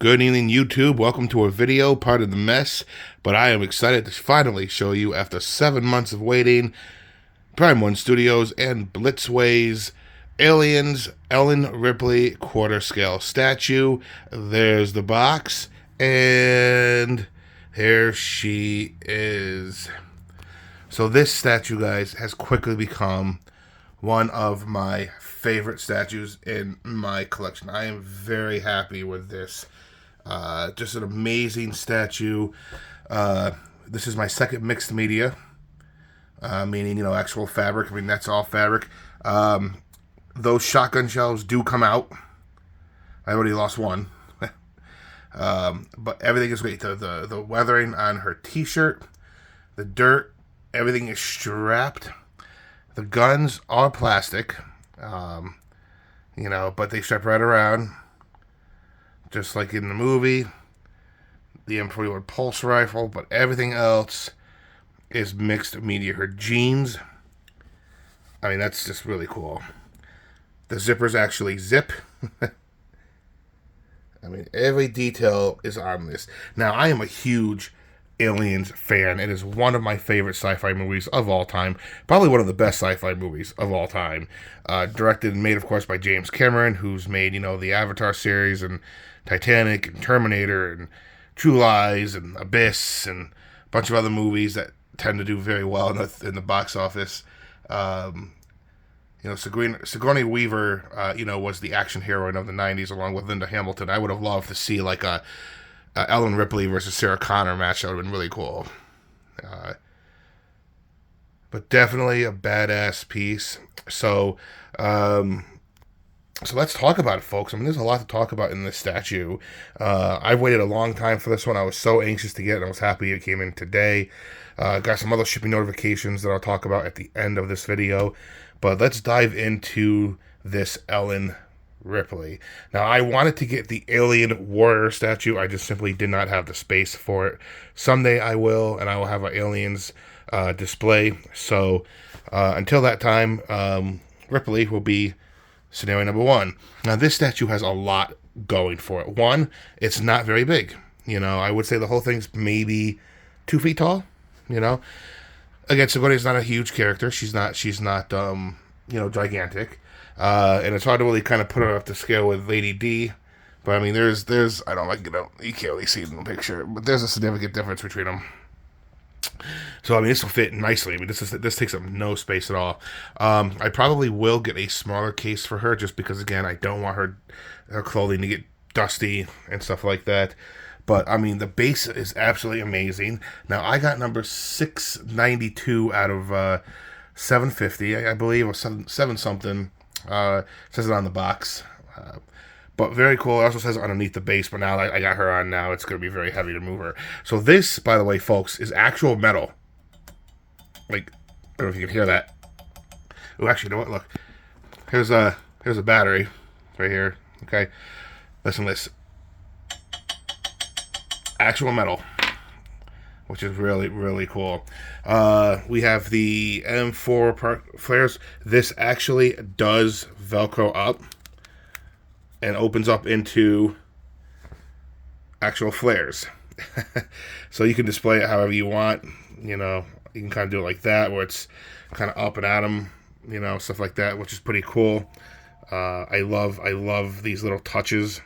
Good evening, YouTube. Welcome to a video, part of the mess, but I am excited to finally show you, after 7 months of waiting, Prime One Studios and Blitzway's Aliens Ellen Ripley quarter scale statue. There's the box, and here she is. So this statue, guys, has quickly become one of my favorite statues in my collection. I am very happy with this. Just an amazing statue. This is my second mixed media, meaning, actual fabric. I mean, that's all fabric. Those shotgun shells do come out. I already lost one. But everything is great. The weathering on her t-shirt, the dirt, everything is strapped. The guns are plastic, but they strap right around, just like in the movie. The M41 pulse rifle, but everything else is mixed media. Her jeans, I mean, that's just really cool. The zippers actually zip. I mean, every detail is on this. Now, I am a huge Aliens fan. It is one of my favorite sci-fi movies of all time. Probably one of the best sci-fi movies of all time. Directed and made, of course, by James Cameron, who's made, the Avatar series and Titanic and Terminator and True Lies and Abyss and a bunch of other movies that tend to do very well in the box office. Sigourney Weaver, was the action heroine of the 90s along with Linda Hamilton. I would have loved to see like a Ellen Ripley versus Sarah Connor match. That would have been really cool. But definitely a badass piece. So let's talk about it, folks. I mean, there's a lot to talk about in this statue. I've waited a long time for this one. I was so anxious to get it. I was happy it came in today. Got some other shipping notifications that I'll talk about at the end of this video. But let's dive into this Ellen Ripley. Now, I wanted to get the Alien Warrior statue. I just simply did not have the space for it. Someday I will, and I will have an Aliens display. So until that time, Ripley will be scenario number one. Now, this statue has a lot going for it. One, it's not very big. I would say the whole thing's maybe 2 feet tall. Again, Sigourney's not a huge character. She's not gigantic. And it's hard to really kind of put her up to scale with Lady D. But I mean, there's I don't like, you can't really see it in the picture, but there's a significant difference between them. So I mean, this will fit nicely. I mean, this takes up no space at all. I probably will get a smaller case for her, just because, again, I don't want her clothing to get dusty and stuff like that. But I mean, the base is absolutely amazing. Now, I got number 692 out of 750, I believe, or seven something. Says it on the box. But very cool. It also says underneath the base, but now I got her on now, it's going to be very heavy to move her. So this, by the way, folks, is actual metal. Like, I don't know if you can hear that. Oh, actually, you know what? Look. Here's a battery right here. Okay. Listen to this. Actual metal, which is really, really cool. We have the M4 flares. This actually does Velcro up and opens up into actual flares. So you can display it however you want. You can kind of do it like that, where it's kind of up and at them, stuff like that, which is pretty cool. I love these little touches.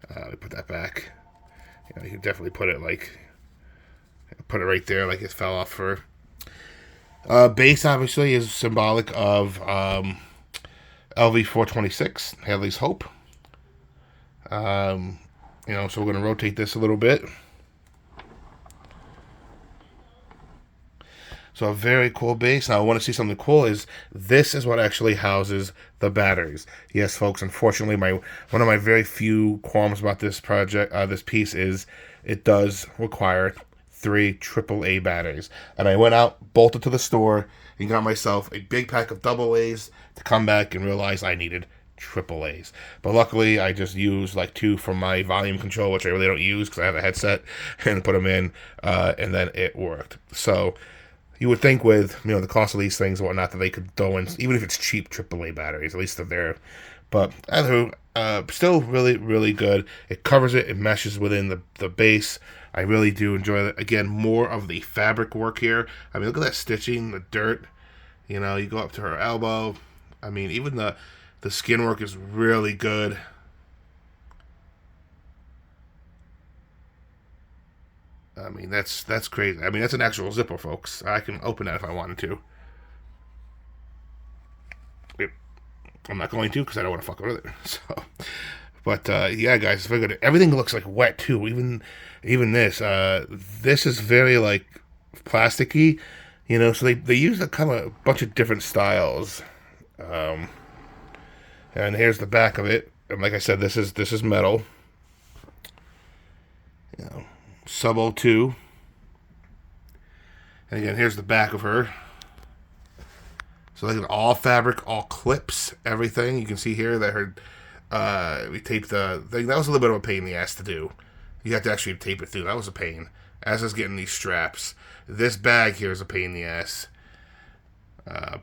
Let me put that back. You can definitely put it right there, like it fell off her. Base obviously is symbolic of LV-426, Hadley's Hope. So we're going to rotate this a little bit. So a very cool base. Now, I want to see something cool. This is what actually houses the batteries. Yes, folks, unfortunately, one of my very few qualms about this project, this piece, is it does require 3 AAA batteries. And I went out, bolted to the store, and got myself a big pack of AA's to come back and realize I needed AAA's. But luckily, I just used like 2 from my volume control, which I really don't use because I have a headset, and put them in, and then it worked. So you would think with, the cost of these things and whatnot, that they could throw in, even if it's cheap AAA batteries, at least they're there. But Still really, really good. It covers it. It meshes within the base. I really do enjoy it. Again, more of the fabric work here. I mean, look at that stitching, the dirt. You know, you go up to her elbow. I mean, even the skin work is really good. I mean, that's crazy. I mean, that's an actual zipper, folks. I can open that if I wanted to. I'm not going to because I don't want to fuck with it. So, but yeah, guys, figured everything looks like wet too. Even this. This is very like plasticky, you know. So they use a kind of a bunch of different styles. And here's the back of it. And like I said, this is metal. You know, sub 02. And again, here's the back of her. So look at all fabric, all clips, everything. You can see here that her, we taped the thing. That was a little bit of a pain in the ass to do. You have to actually tape it through. That was a pain. As I was getting these straps. This bag here is a pain in the ass.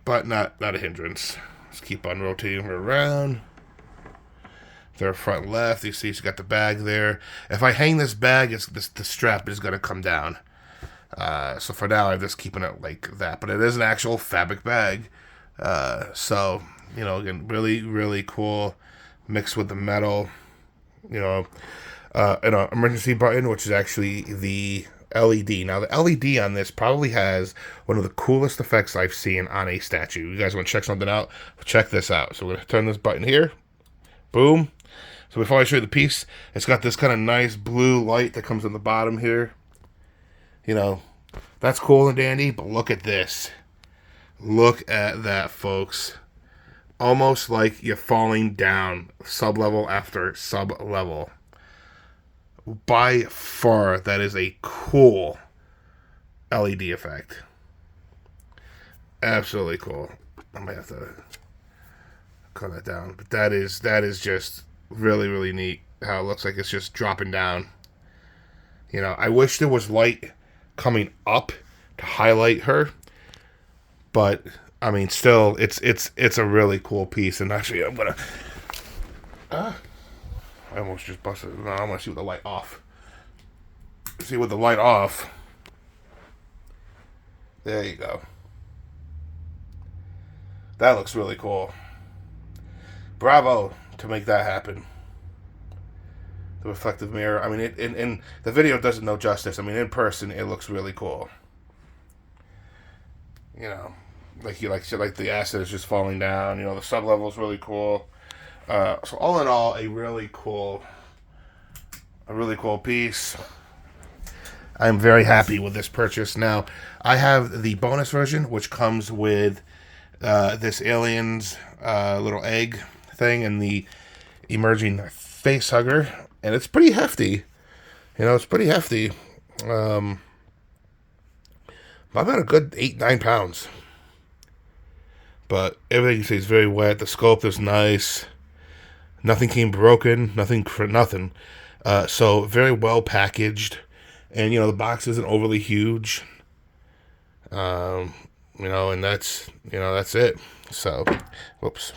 But not a hindrance. Let's keep on rotating her around. Their front left. You see she's got the bag there. If I hang this bag, the strap is going to come down. So for now, I'm just keeping it like that. But it is an actual fabric bag. So, you know, again, really, really cool. Mixed with the metal. You know, an emergency button, which is actually the LED. Now, the LED on this probably has one of the coolest effects I've seen on a statue. You guys want to check something out? Check this out. So we're going to turn this button here. Boom. So before I show you the piece, it's got this kind of nice blue light that comes on the bottom here. You know, that's cool and dandy, but look at this. Look at that, folks. Almost like you're falling down sub-level after sub-level. By far, that is a cool LED effect. Absolutely cool. I might have to cut that down. But that is just really, really neat. How it looks like it's just dropping down. You know, I wish there was light coming up to highlight her. But I mean, still, it's a really cool piece. And actually, I'm gonna. I almost just busted. No, I want to see with the light off. See with the light off. There you go. That looks really cool. Bravo to make that happen. The reflective mirror. I mean, in the video doesn't know justice. I mean, in person, it looks really cool. You know, like the acid is just falling down. You know, the sub level is really cool. So all in all, a really cool piece. I'm very happy with this purchase. Now, I have the bonus version, which comes with this alien's little egg thing and the emerging face hugger, and it's pretty hefty. You know, it's pretty hefty. About a good 8-9 pounds. But everything stays very wet. The sculpt is nice. Nothing came broken. Nothing. So very well packaged. And, you know, the box isn't overly huge. You know, and that's it. So, whoops.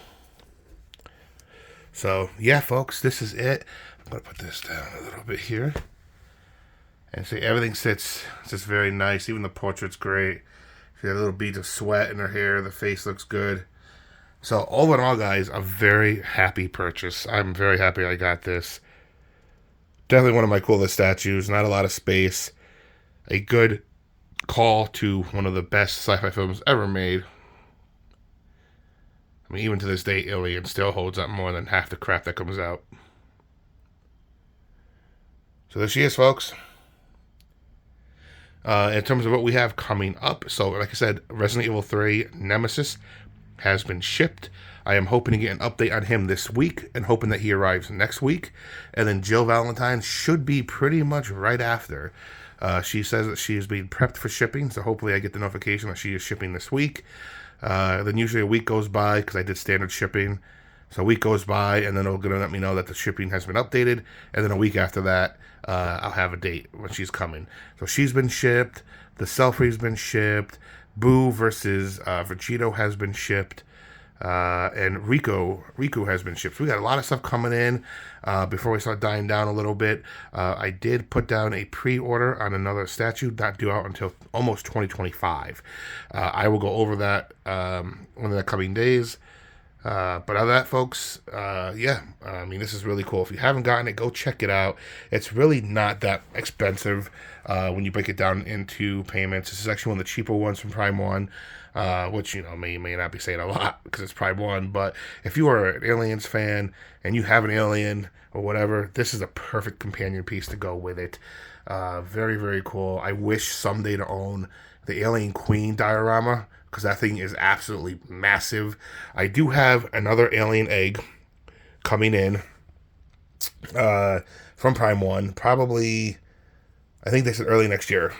So, yeah, folks, this is it. I'm going to put this down a little bit here. And see, everything sits just very nice. Even the portrait's great. She had a little beads of sweat in her hair. The face looks good. So, all in all, guys, a very happy purchase. I'm very happy I got this. Definitely one of my coolest statues. Not a lot of space. A good call to one of the best sci-fi films ever made. I mean, even to this day, Alien still holds up more than half the crap that comes out. So there she is, folks. In terms of what we have coming up, so like I said, Resident Evil 3 Nemesis has been shipped. I am hoping to get an update on him this week and hoping that he arrives next week. And then Jill Valentine should be pretty much right after. She says that she is being prepped for shipping, so hopefully I get the notification that she is shipping this week. Then usually a week goes by because I did standard shipping. So a week goes by, and then it'll gonna let me know that the shipping has been updated. And then a week after that, I'll have a date when she's coming. So she's been shipped. The Selfie's been shipped. Boo versus Vegito has been shipped. And Riku has been shipped. So we got a lot of stuff coming in before we start dying down a little bit. I did put down a pre-order on another statue, not due out until almost 2025. I will go over that one of the coming days. But other than that, folks, yeah, I mean, this is really cool. If you haven't gotten it, go check it out. It's really not that expensive when you break it down into payments. This is actually one of the cheaper ones from Prime 1, which, you know, may not be saying a lot because it's Prime 1. But if you are an Aliens fan and you have an alien or whatever, this is a perfect companion piece to go with it. Very, very cool. I wish someday to own the Alien Queen diorama, because that thing is absolutely massive. I do have another alien egg coming in from Prime 1, probably, I think they said early next year.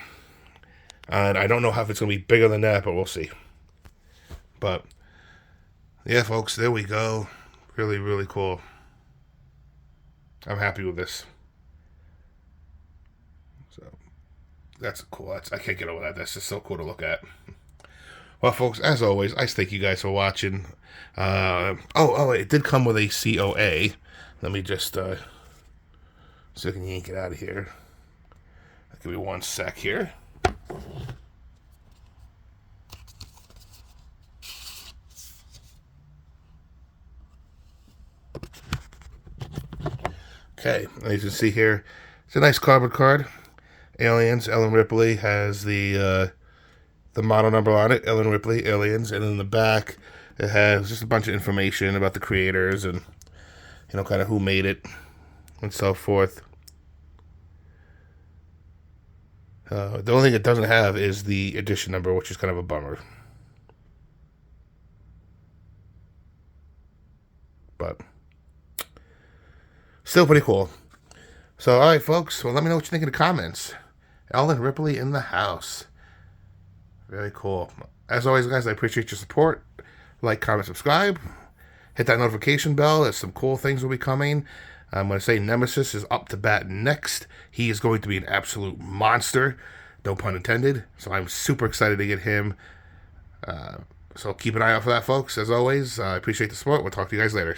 And I don't know if it's going to be bigger than that, but we'll see. But, yeah, folks, there we go. Really, really cool. I'm happy with this. So, that's cool. I can't get over that. That's just so cool to look at. Well, folks, as always, I thank you guys for watching. It did come with a COA. Let me just so I can yank it out of here. Give me one sec here. Okay, as you can see here, it's a nice cardboard card. Aliens, Ellen Ripley has the model number on it, Ellen Ripley, Aliens, and in the back it has just a bunch of information about the creators and, you know, kind of who made it and so forth. The only thing it doesn't have is the edition number, which is kind of a bummer. But still pretty cool. So, alright, folks, well, let me know what you think in the comments. Ellen Ripley in the house. Very cool. As always, guys, I appreciate your support. Like, comment, subscribe. Hit that notification bell. There's some cool things will be coming. I'm going to say Nemesis is up to bat next. He is going to be an absolute monster. No pun intended. So I'm super excited to get him. So keep an eye out for that, folks. As always, I appreciate the support. We'll talk to you guys later.